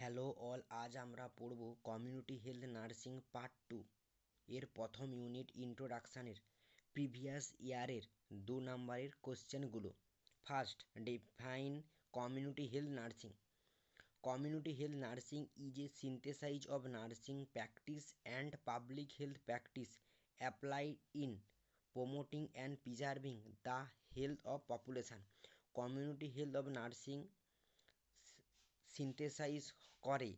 Hello all, আজ আমরা পড়ব কমিউনিটি হেলথ নার্সিং পার্ট 2 এর প্রথম ইউনিট ইন্ট্রোডাকশানের প্রিভিয়াস ইয়ারের 2 নম্বরের কোশ্চেনগুলো। First, define community health nursing. Community health nursing is a synthesise of nursing practice and public health practice applied in promoting and preserving the health of population. Community health of nursing synthesise করে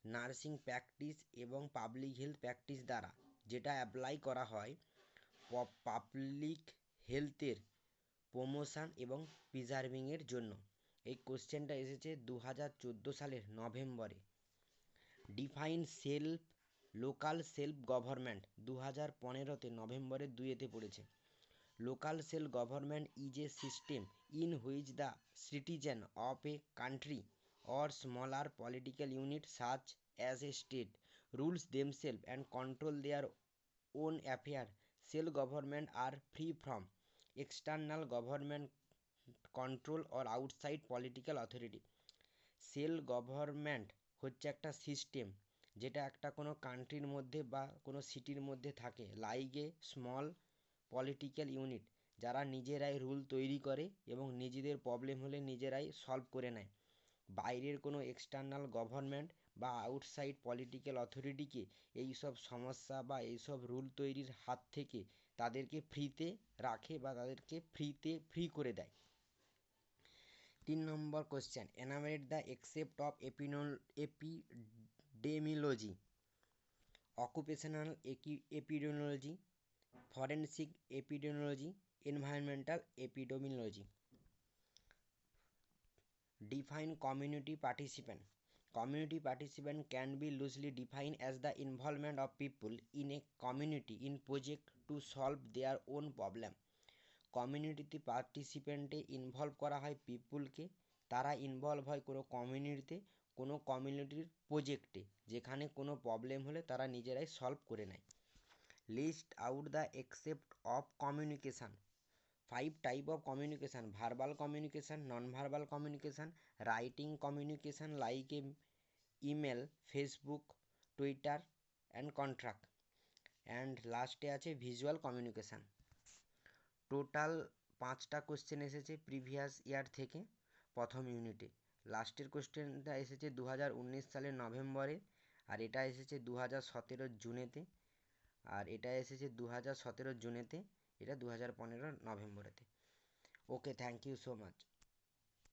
nursing practice এবং public health practice দ্বারা, যেটা apply করা হয় public হেলথের promotion এবং প্রিজার্ভিংয়ের জন্য। এই কোশ্চেনটা এসেছে 2014 সালের নভেম্বরে। Define self local self government 2015-তে নভেম্বরের 2-তে পড়েছে। Local self government is a system in which the citizen of a country or smaller political unit such as a state rules themselves and control their own affairs. Self-government are free from external government control or outside political authority. Self government হচ্ছে একটা system যেটা একটা কোনো কান্ট্রির মধ্যে বা কোনো সিটির মধ্যে থাকে, like a small political unit, যারা নিজেরাই রুল তৈরি করে এবং নিজেদের প্রবলেম হলে নিজেরাই সলভ করে নেয়। বাইরের কোনো এক্সটার্নাল গভর্নমেন্ট বা আউটসাইড পলিটিক্যাল অথরিটিকে এইসব সমস্যা বা এইসব রুল তৈরির হাত থেকে তাদেরকে ফ্রিতে রাখে বা তাদেরকে ফ্রি করে দেয়। 3 number question, enumerate the except of epidemiology, occupational epidemiology, forensic epidemiology, environmental epidemiology. Define community participant. Community participant can be loosely defined as the involvement of people in a community in project to solve their own problem. কমিউনিটিতে পার্টিসিপেন্টে involve করা হয় পিপুলকে, তারা involve হয় কোনো কমিউনিটিতে, কোনো কমিউনিটির প্রজেক্টে, যেখানে কোনো প্রবলেম হলে তারা নিজেরাই সলভ করে নেয়। List out the except of communication. 5 type of communication: verbal communication, non-verbal communication, writing communication like email, Facebook, Twitter and contract, and লাস্টে আছে visual communication. টোটাল 5টা কোশ্চেন এসেছে প্রিভিয়াস ইয়ার থেকে প্রথম ইউনিটে। লাস্টের কোশ্চেনটা এসেছে 2019 সালের নভেম্বরে, আর এটা এসেছে 2017 জুনেতে, আর এটা এসেছে 2017 জুনেতে, এটা 2015 নভেম্বরেতে। ওকে, থ্যাংক ইউ সো মাচ।